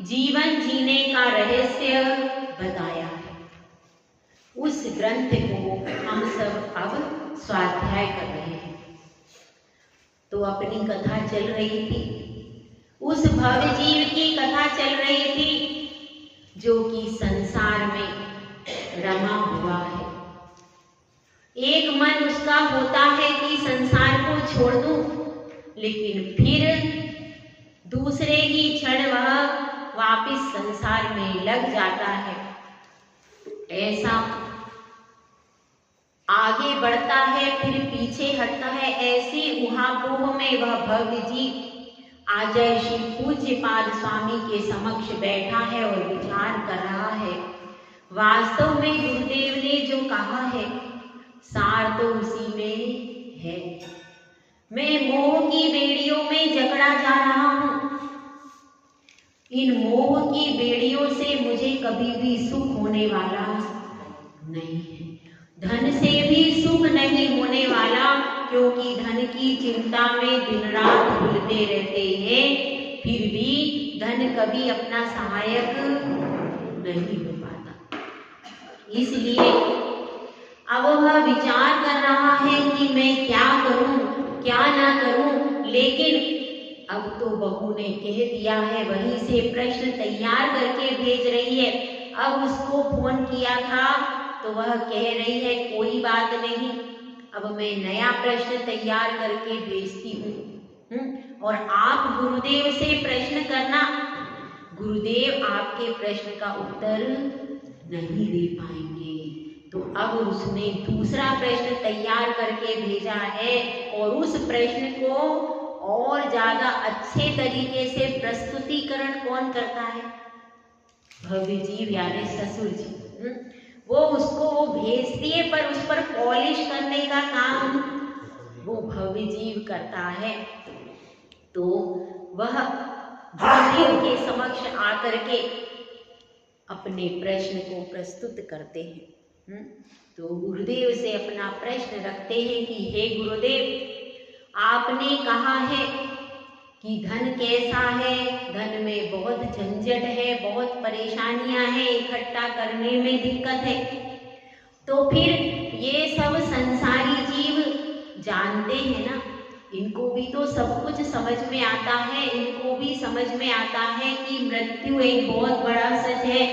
जीवन जीने का रहस्य बताया है। उस ग्रंथ को हम सब अब स्वाध्याय कर रहे हैं। तो अपनी कथा चल रही थी, उस भव्य जीव की कथा चल रही थी जो कि संसार में रमा हुआ है। एक मन उसका होता है कि संसार को छोड़ दूं, लेकिन फिर दूसरे ही क्षण वह वापिस संसार में लग जाता है। ऐसा आगे बढ़ता है फिर पीछे हटता है। ऐसी उहापोह में वह भव्य जीव आजय श्री पूज्यपाद स्वामी के समक्ष बैठा है और विचार कर रहा है। वास्तव में गुरुदेव ने जो कहा है सार तो उसी में है। मैं मोह की बेड़ियों में जकड़ा जा रहा हूं। इन मोह की बेड़ियों से मुझे कभी भी सुख होने वाला नहीं है। धन से भी सुख नहीं होने वाला, क्योंकि धन की चिंता में दिन रात भूलते रहते हैं। फिर भी धन कभी अपना सहायक नहीं हो पाता। इसलिए अब वह विचार कर रहा है कि मैं क्या करूं क्या ना करूं। लेकिन अब तो बहू ने कह दिया है, वहीं से प्रश्न तैयार करके भेज रही है। अब उसको फोन किया था तो वह कह रही है कोई बात नहीं, अब मैं नया प्रश्न तैयार करके भेजती हूँ। और आप गुरुदेव से प्रश्न करना, गुरुदेव आपके प्रश्न का उत्तर नहीं दे पाएंगे। तो अब उसने दूसरा प्रश्न तैयार करके भेजा है और उस प्रश्न को और ज्यादा अच्छे तरीके से प्रस्तुतिकरण कौन करता है? भव्य जीव यानी ससुर जी। वो उसको वो भेजती है, पर उस पर पॉलिश करने का काम वो भव्य जीव करता है। तो वह गुरुदेव के समक्ष आकर के अपने प्रश्न को प्रस्तुत करते हैं। तो गुरुदेव से अपना प्रश्न रखते हैं कि हे गुरुदेव, आपने कहा है कि धन कैसा है, धन में बहुत झंझट है, बहुत परेशानियां हैं, इकट्ठा करने में दिक्कत है। तो फिर ये सब संसारी जीव जानते हैं ना, इनको भी तो सब कुछ समझ में आता है। इनको भी समझ में आता है कि मृत्यु एक बहुत बड़ा सच है।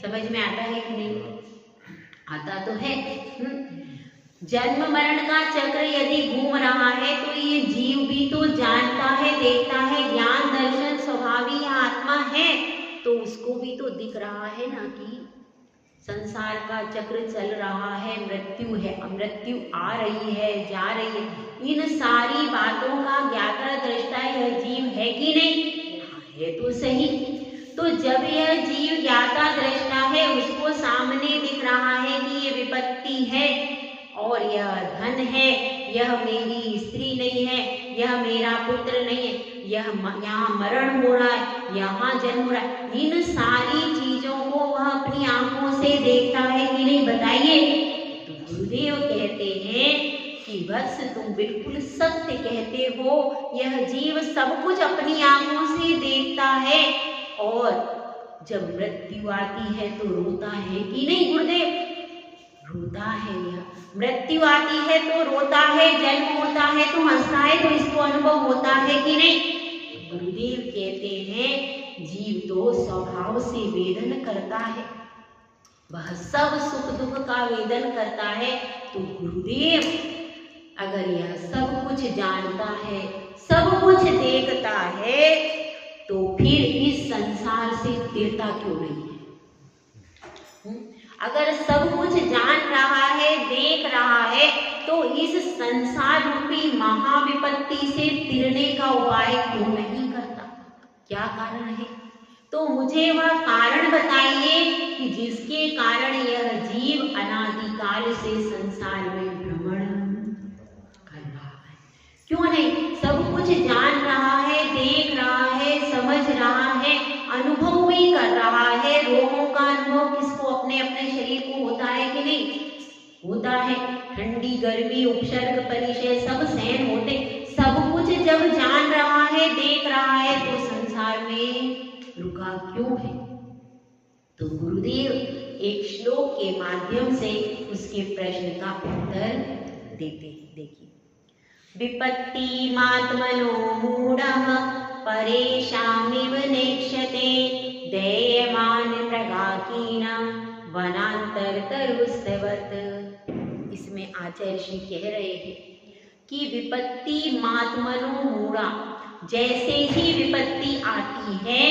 समझ में आता है कि नहीं? आता तो है। जन्म मरण का चक्र यदि घूम रहा है तो ये जीव भी तो जानता है, देखता है। ज्ञान दर्शन स्वभावी आत्मा है तो उसको भी तो दिख रहा है ना कि संसार का चक्र चल रहा है, मृत्यु है, मृत्यु आ रही है, जा रही है। इन सारी बातों का ज्ञाता दृष्टा यह जीव है कि नहीं? है तो सही। तो जब यह जीव ज्ञाता दृष्टा है, उसको सामने दिख रहा है कि ये विपत्ति है और यह धन है, यह मेरी स्त्री नहीं है, यह मेरा पुत्र नहीं है, यह यहाँ मरण हो रहा है, यहाँ जन्म हो रहा है। इन सारी चीजों को वह अपनी आंखों से देखता है कि नहीं? बताइए। तो गुरुदेव कहते हैं कि वत्स तुम बिल्कुल सत्य कहते हो। यह जीव सब कुछ अपनी आंखों से देखता है और जब मृत्यु आती है तो रोता है कि नहीं गुरुदेव? रोता है। यह मृत्यु आती है तो रोता है, जन्म होता है तो हंसता है, तो इसको अनुभव होता है कि नहीं? गुरुदेव कहते हैं जीव तो स्वभाव से वेदन करता है, वह सब सुख दुख का वेदन करता है। तो गुरुदेव अगर यह सब कुछ जानता है, सब कुछ देखता है, तो फिर इस संसार से तिरता क्यों नहीं है? अगर सब कुछ जान रहा है, देख रहा है, तो इस संसार रूपी महाविपत्ति से तिरने का उपाय क्यों नहीं करता? क्या कारण है? तो मुझे वह कारण बताइए कि जिसके कारण यह जीव अनादिकाल से संसार में भ्रमण कर रहा है। क्यों नहीं? सब कुछ जान रहा है, देख रहा है, समझ रहा है, अनुभव भी कर रहा है। रोगों का अनुभव किसको? अपने अपने शरीर को होता है कि नहीं? होता है। ठंडी गर्मी उपसर्ग परिचय सब सहन होते। सब कुछ जब जान रहा है, देख रहा है, तो संसार में रुका क्यों है? तो गुरुदेव एक श्लोक के माध्यम से उसके प्रश्न का उत्तर देते हैं। देखिए, विपत्तिमात्मनो मूढ़ः परेशामिव नेक्षते देयमान मृगाकीनं वनान्तरतरुस्तवत्। इसमें आचार्य श्री कह रहे हैं कि विपत्ति मात्मनो मूढ़ा, जैसे ही विपत्ति आती है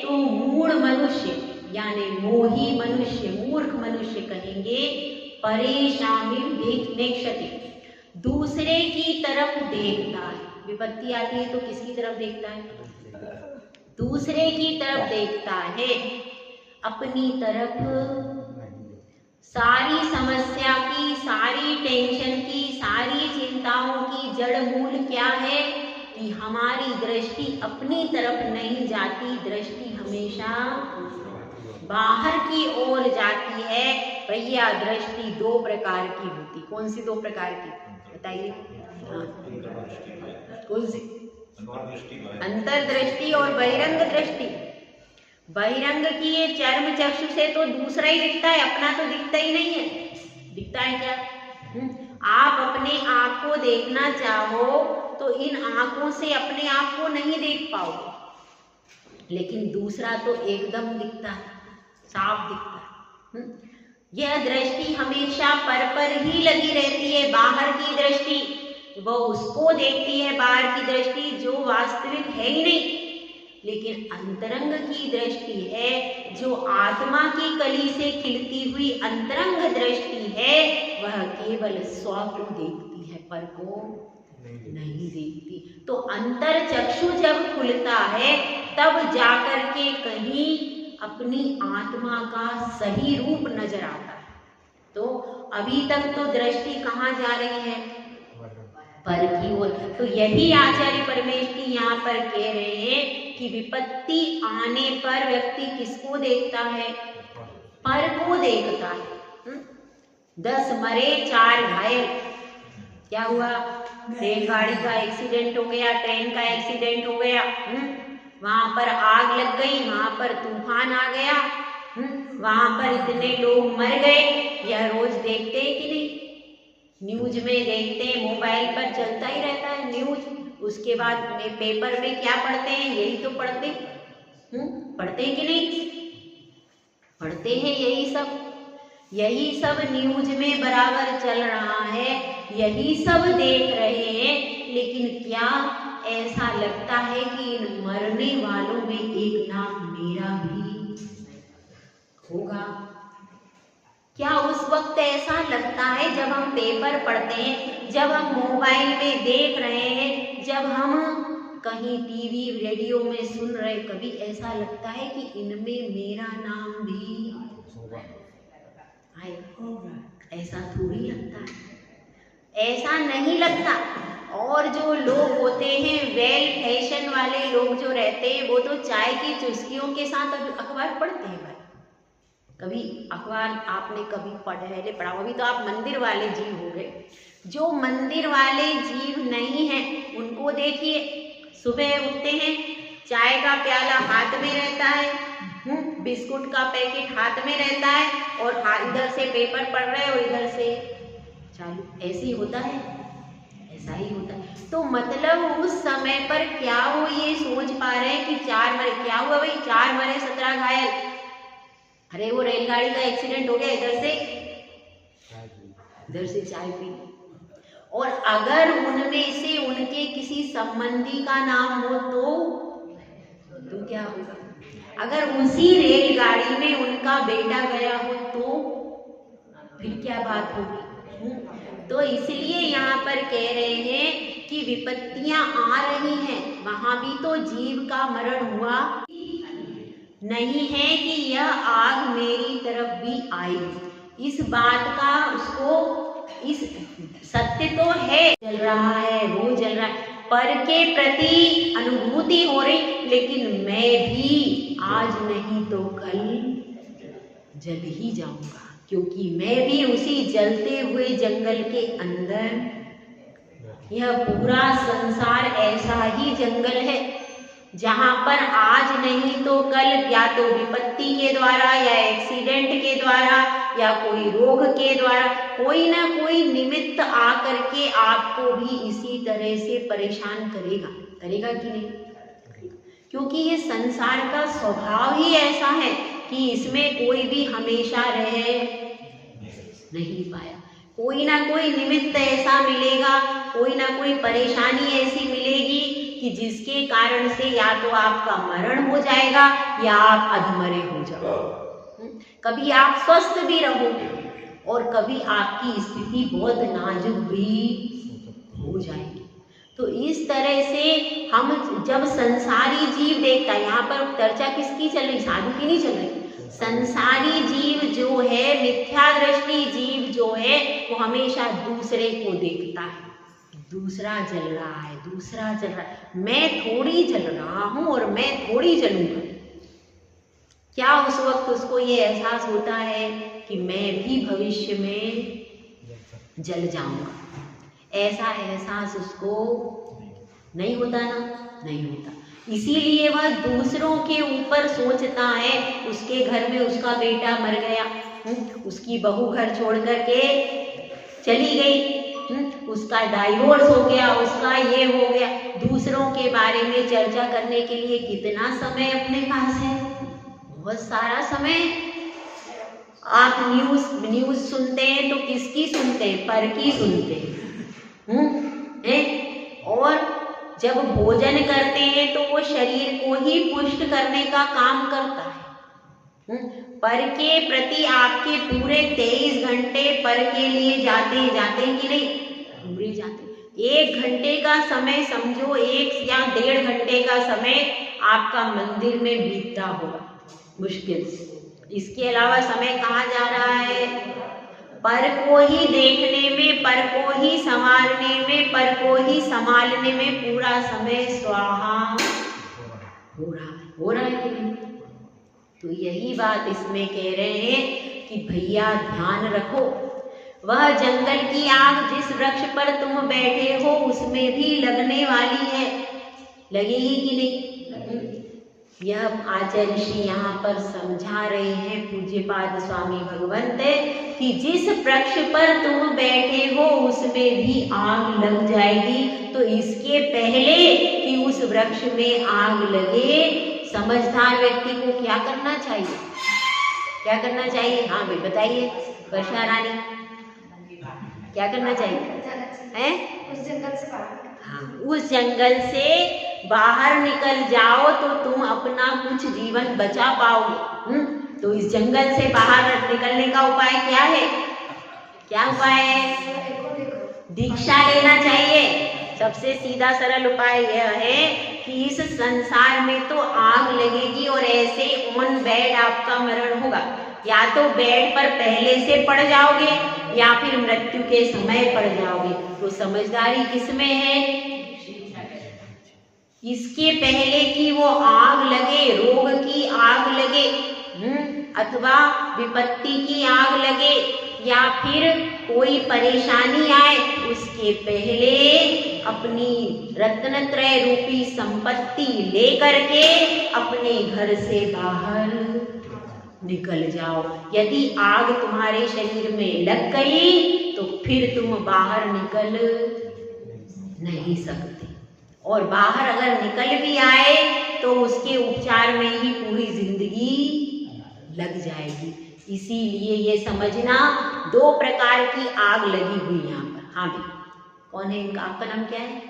तो मूढ़ मनुष्य यानी मोही मनुष्य, मूर्ख मनुष्य कहेंगे, परेशानी नेक्षते, दूसरे की तरफ देखता है। विपत्ति आती है तो किसकी तरफ देखता है? दूसरे की तरफ देखता है, अपनी तरफ सारी समस्या की, सारी टेंशन की, सारी चिंताओं की जड़ मूल क्या है कि हमारी दृष्टि अपनी तरफ नहीं जाती, दृष्टि हमेशा बाहर की ओर जाती है। भैया दृष्टि दो प्रकार की होती, कौन सी दो प्रकार की बताइए? कौन सी? अंतर्दृष्टि और बहिरंग दृष्टि। बहिरंग की ये चर्म चक्षु से तो दूसरा ही दिखता है, अपना तो दिखता ही नहीं है। दिखता है क्या? आप अपने आप को देखना चाहो तो इन आंखों से अपने आप को नहीं देख पाओगे, लेकिन दूसरा तो एकदम दिखता है, साफ दिखता है। यह दृष्टि हमेशा पर ही लगी रहती है। बाहर की दृष्टि वो उसको देखती है, बाहर की दृष्टि जो वास्तविक है ही नहीं, लेकिन अंतरंग की दृष्टि है जो आत्मा की कली से खिलती हुई अंतरंग दृष्टि है, वह केवल स्व को देखती है, पर को नहीं देखती। तो अंतर चक्षु जब खुलता है तब जाकर के कहीं अपनी आत्मा का सही रूप नजर आता है। तो अभी तक तो दृष्टि कहाँ जा रही है? पर की ओर। तो यही आचार्य परमेश्वरी यहाँ पर कह रहे हैं कि विपत्ति आने पर व्यक्ति किसको देखता है? पर को देखता है। 10 मरे 4 घायल। क्या हुआ? रेलगाड़ी का एक्सीडेंट हो गया, ट्रेन का एक्सीडेंट हो गया, वहां पर आग लग गई, वहां पर तूफान आ गया, वहां पर इतने लोग मर गए। यह रोज देखते हैं कि नहीं? न्यूज में देखते हैं, मोबाइल पर चलता ही रहता है न्यूज। उसके बाद में पेपर में क्या पढ़ते हैं? यही तो पढ़ते हैं कि नहीं? पढ़ते हैं यही सब न्यूज में बराबर चल रहा है, यही सब देख रहे हैं। लेकिन क्या ऐसा लगता है कि इन मरने वालों में एक नाम मेरा भी होगा? क्या उस वक्त ऐसा लगता है जब हम पेपर पढ़ते हैं, जब हम मोबाइल में देख रहे हैं, जब हम कहीं टीवी रेडियो में सुन रहे, कभी ऐसा लगता है कि इनमें मेरा नाम भी आएगा? ऐसा थोड़ी लगता है, ऐसा नहीं लगता। और जो लोग होते हैं वेल फैशन वाले लोग जो रहते हैं, वो तो चाय की चुस्कियों के साथ अखबार पढ़ते हैं। भाई कभी अखबार आपने कभी पहले पढ़ा? अभी तो आप मंदिर वाले जीव हो गए। जो मंदिर वाले जीव नहीं हैं उनको देखिए, सुबह उठते हैं, चाय का प्याला हाथ में रहता है, बिस्कुट का पैकेट हाथ में रहता है, और इधर से पेपर पढ़ रहे और इधर से चालू। ऐसे ही होता है, ऐसा ही होता है। तो मतलब उस समय पर क्या वो ये सोच पा रहे हैं कि 4 मरे? क्या हुआ भाई? 4 मरे 17 घायल। अरे वो रेलगाड़ी का एक्सीडेंट हो गया, इधर से चाय पी। और अगर उनमें से उनके किसी संबंधी का नाम हो तो क्या होगा? अगर उसी रेलगाड़ी में उनका बेटा गया हो तो फिर क्या बात होगी? तो इसलिए यहाँ पर कह रहे हैं कि विपत्तियां आ रही हैं, वहां भी तो जीव का मरण हुआ नहीं है कि यह आग मेरी तरफ भी आई। इस बात का उसको इस सत्य तो है, जल रहा है, वो जल रहा है, पर के प्रति अनुभूति हो रही, लेकिन मैं भी आज नहीं तो कल जल ही जाऊंगा, क्योंकि मैं भी उसी जलते हुए जंगल के अंदर, यह पूरा संसार ऐसा ही जंगल है जहां पर आज नहीं तो कल या तो विपत्ति के द्वारा या एक्सीडेंट के द्वारा या कोई रोग के द्वारा कोई ना कोई निमित्त आकर के आपको भी इसी तरह से परेशान करेगा, करेगा कि नहीं? क्योंकि ये संसार का स्वभाव ही ऐसा है कि इसमें कोई भी हमेशा रह नहीं पाया। कोई ना कोई निमित्त ऐसा मिलेगा, कोई ना कोई परेशानी ऐसी मिलेगी कि जिसके कारण से या तो आपका मरण हो जाएगा या आप अधमरे हो जाओगे। कभी आप स्वस्थ भी रहोगे और कभी आपकी स्थिति बहुत नाजुक भी हो जाएगी। तो इस तरह से हम जब संसारी जीव देखता है, यहाँ पर चर्चा किसकी चल रही, साधु की नहीं चल रही। संसारी जीव जो है, मिथ्या दृष्टि जीव जो है, वो हमेशा दूसरे को देखता है, दूसरा जल रहा है, दूसरा जल रहा है, मैं थोड़ी जल रहा हूं और मैं थोड़ी जलूंगा। क्या उस वक्त उसको ये एहसास होता है कि मैं भी भविष्य में जल जाऊंगा? ऐसा एहसास उसको नहीं होता ना, नहीं होता। इसीलिए वह दूसरों के ऊपर सोचता है। उसके घर में उसका बेटा मर गया, उसकी बहू घर छोड़ करके चली गई, उसका डाइवोर्स हो गया, उसका ये हो गया। दूसरों के बारे में चर्चा करने के लिए कितना समय अपने पास है? बहुत सारा समय। आप न्यूज सुनते हैं तो किसकी सुनते हैं? पर की सुनते हैं। और जब भोजन करते हैं तो वो शरीर को ही पुष्ट करने का काम करता है। पर के प्रति आपके पूरे 23 घंटे पर के लिए जाते हैं कि नहीं? पूरे जाते। 1 घंटे का समय समझो, 1 या 1.5 घंटे का समय आपका मंदिर में बीतता होगा मुश्किल से। इसके अलावा समय कहाँ जा रहा है? पर को ही देखने में, पर को ही संवारने में, पर को ही संभालने में पूरा समय स्वाहा हो रहा है कि नहीं? तो यही बात इसमें कह रहे हैं कि भैया ध्यान रखो, वह जंगल की आग जिस वृक्ष पर तुम बैठे हो उसमें भी लगने वाली है। लगेगी कि नहीं? यह आचार्य श्री यहाँ पर समझा रहे हैं पूज्यपाद स्वामी भगवंत कि जिस वृक्ष पर तुम बैठे हो उसमें भी आग लग जाएगी। तो इसके पहले कि उस वृक्ष में आग लगे, समझदार व्यक्ति को क्या करना चाहिए? क्या करना चाहिए? हाँ भाई बताइए वर्षा रानी, क्या करना चाहिए? उस जंगल से बाहर। हाँ, उस जंगल से बाहर निकल जाओ तो तुम अपना कुछ जीवन बचा पाओगे। तो इस जंगल से बाहर निकलने का उपाय क्या है? क्या उपाय है? दीक्षा लेना चाहिए। सबसे सीधा सरल उपाय यह है कि इस संसार में तो आग लगेगी और ऐसे ऑन बेड आपका मरण होगा। या तो बेड पर पहले से पड़ जाओगे या फिर मृत्यु के समय पड़ जाओगे। तो समझदारी किसमें है? इसके पहले कि वो आग लगे, रोग की आग लगे, अथवा विपत्ति की आग लगे या फिर कोई परेशानी आए, उसके पहले अपनी रत्नत्रय रूपी संपत्ति लेकर के अपने घर से बाहर निकल जाओ। यदि आग तुम्हारे शरीर में लग गई तो फिर तुम बाहर निकल नहीं सकते, और बाहर अगर निकल भी आए तो उसके उपचार में ही पूरी जिंदगी लग जाएगी। इसीलिए ये समझना 2 प्रकार की आग लगी हुई यहाँ पर। हाँ भाई, कौन है इनका? आपका नाम क्या है?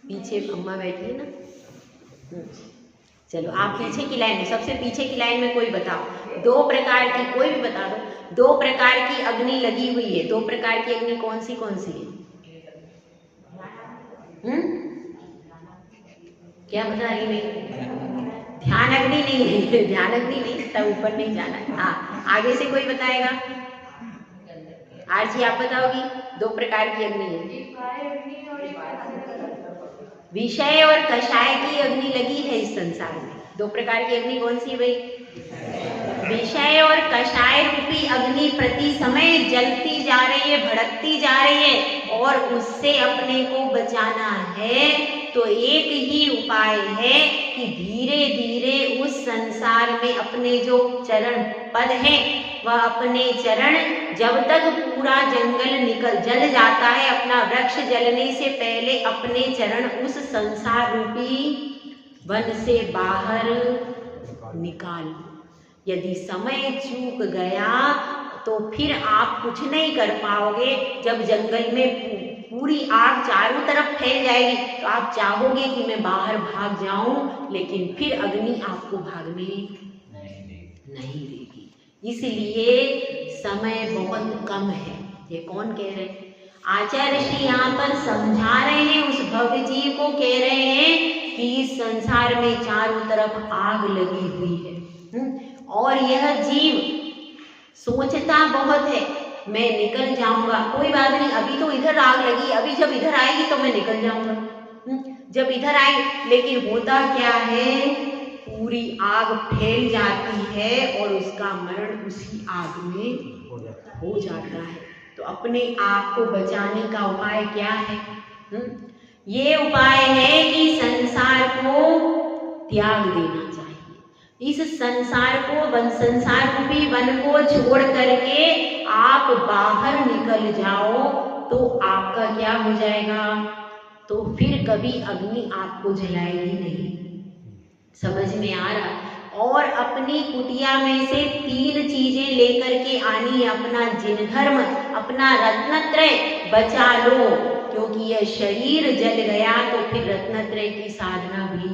पीछे अम्मा बैठी है ना। चलो आप पीछे की लाइन में, सबसे पीछे की लाइन में कोई बताओ। 2 प्रकार की, कोई भी बता दो। 2 प्रकार की अग्नि लगी हुई है। 2 प्रकार की अग्नि कौन सी है? क्या बता रही मैं? ध्यान अग्नि नहीं है, ध्यान अग्नि नहीं, तब ऊपर नहीं जाना। हाँ, आगे से कोई बताएगा? आरजी आप बताओगी। 2 प्रकार की अग्नि है। विषय और कषाय की अग्नि लगी है इस संसार में। 2 प्रकार की अग्नि कौन सी है भाई? विषय और कषाय रूपी अग्नि प्रति समय जलती जा रही है, भड़कती जा रही है, और उससे अपने को बचाना है तो एक ही उपाय है कि धीरे धीरे उस संसार में अपने जो चरण पद हैं वह अपने चरण जब तक पूरा जंगल जल जाता है, अपना वृक्ष जलने से पहले अपने चरण उस संसार रूपी वन से बाहर निकाल। यदि समय चूक गया तो फिर आप कुछ नहीं कर पाओगे। जब जंगल में पूरी आग चारों तरफ फैल जाएगी तो आप चाहोगे कि मैं बाहर भाग जाऊं, लेकिन फिर अग्नि आपको भागने नहीं देगी। इसलिए समय बहुत कम है। ये कौन कह रहे हैं? आचार्य श्री यहाँ पर समझा रहे हैं, उस भव्य जीव को कह रहे हैं कि इस संसार में चारों तरफ आग लगी हुई है और यह जीव सोचता बहुत है मैं निकल जाऊंगा, कोई बात नहीं, अभी तो इधर आग लगी, अभी जब इधर आएगी तो मैं निकल जाऊंगा। जब इधर आई, लेकिन होता क्या है, पूरी आग फैल जाती है और उसका मरण उसी आग में हो जाता है। तो अपने आप को बचाने का उपाय क्या है? ये उपाय है कि संसार को त्याग देना चाहिए। इस संसार को, संसार रूपी वन को छोड़ करके आप बाहर निकल जाओ तो आपका क्या हो जाएगा? तो फिर कभी अग्नि आपको जलाएगी नहीं। समझ में आ रहा? और अपनी कुटिया में से 3 चीजें लेकर के आनी है। अपना जिन धर्म, अपना रत्नत्रय बचा लो, क्योंकि यह शरीर जल गया तो फिर रत्नत्रय की साधना भी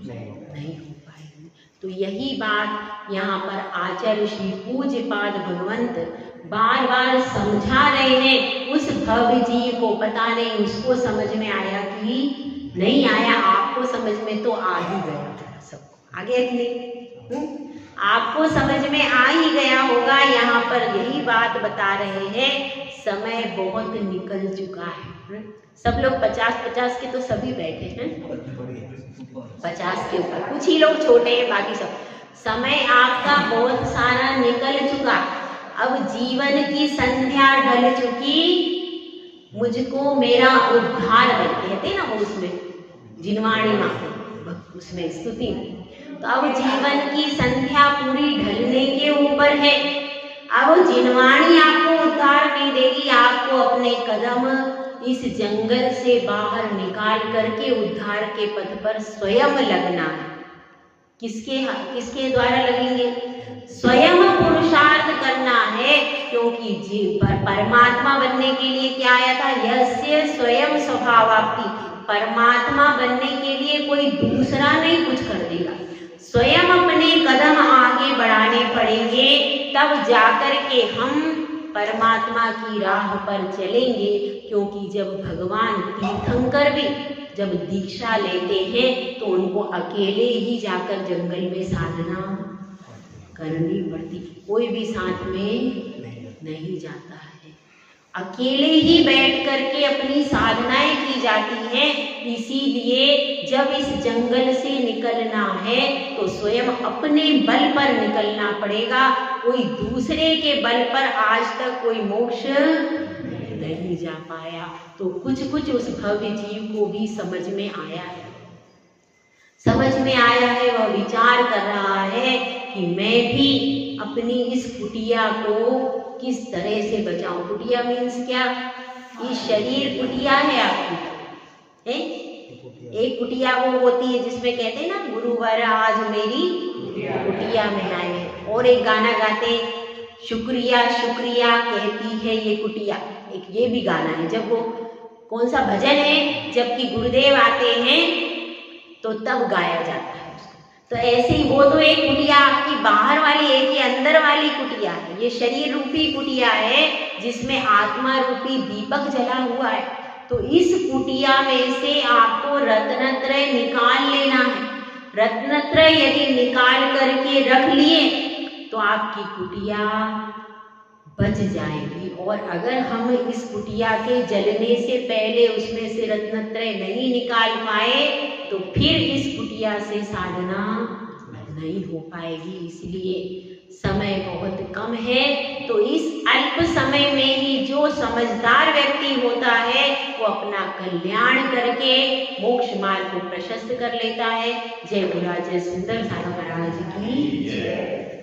नहीं हो पाएगी। तो यही बात यहाँ पर आचार्य श्री पूज्यपाद भगवंत बार बार समझा रहे हैं। उस भव्य जीव को पता नहीं उसको समझ में आया कि नहीं आया। आपको समझ में तो आ ही गया, सबको आ गया कि नहीं? आपको समझ में आ ही गया होगा। यहाँ पर यही बात बता रहे हैं, समय बहुत निकल चुका है। सब लोग 50-50 के तो सभी बैठे हैं, 50 के ऊपर, कुछ ही लोग छोटे हैं, बाकी सब। समय आपका बहुत सारा निकल चुका। अब जीवन की संध्या ढल चुकी, मुझको मेरा उद्धार कर, कहते ना वो उसमें जिनवाणी माँ उसमें स्तुति। तो अब जीवन की संध्या पूरी ढलने के ऊपर है। अब जिनवाणी आपको उद्धार नहीं देगी। आपको अपने कदम इस जंगल से बाहर निकाल करके उद्धार के पथ पर स्वयं लगना है। किसके द्वारा लगेंगे? स्वयं पुरुषार्थ करना है, क्योंकि जीव परमात्मा बनने के लिए क्या आया था? यस्य स्वयं स्वभावाप्ति। परमात्मा बनने के लिए कोई दूसरा नहीं कुछ कर देगा, स्वयं अपने कदम आगे बढ़ाने पड़ेंगे, तब जाकर के हम परमात्मा की राह पर चलेंगे। क्योंकि जब भगवान तीर्थंकर भी जब दीक्षा लेते हैं तो उनको अकेले ही जाकर जंगल में साधना करनी पड़ती, कोई भी साथ में नहीं जाता है। अकेले ही बैठ करके अपनी साधनाएं की जाती हैं। इसीलिए जब इस जंगल से निकलना है तो स्वयं अपने बल पर निकलना पड़ेगा। कोई दूसरे के बल पर आज तक कोई मोक्ष नहीं जा पाया। तो कुछ कुछ उस भव्य जीव को भी समझ में आया है, वह विचार कर रहा है कि मैं भी अपनी इस कुटिया को किस तरह से बचाऊं। कुटिया मीन्स क्या? ये शरीर कुटिया है आपकी, है? एक कुटिया वो होती है जिसमें कहते हैं ना, गुरुवर आज मेरी कुटिया में आए हैं। और एक गाना गाते, शुक्रिया शुक्रिया कहती है ये कुटिया, एक ये भी गाना है। जब वो कौन सा भजन है, जबकि गुरुदेव आते हैं तो तब गाया जाता है। तो ऐसे ही वो तो एक कुटिया आपकी बाहर वाली, एक ही अंदर वाली कुटिया है। ये शरीर रूपी कुटिया है जिसमें आत्मा रूपी दीपक जला हुआ है। तो इस कुटिया में से आपको रत्नत्रय निकाल लेना है। रत्नत्रय यदि निकाल करके रख लिए तो आपकी कुटिया बच जाएगी। और अगर हम इस कुटिया के जलने से पहले उसमें से रत्नत्रय नहीं निकाल पाए तो फिर इस कुटिया से साधना नहीं हो पाएगी। इसलिए समय बहुत कम है, तो इस अल्प समय में ही जो समझदार व्यक्ति होता है वो अपना कल्याण करके मोक्ष मार्ग को प्रशस्त कर लेता है। जय गुरु जय सुंदर साई महाराज की जय।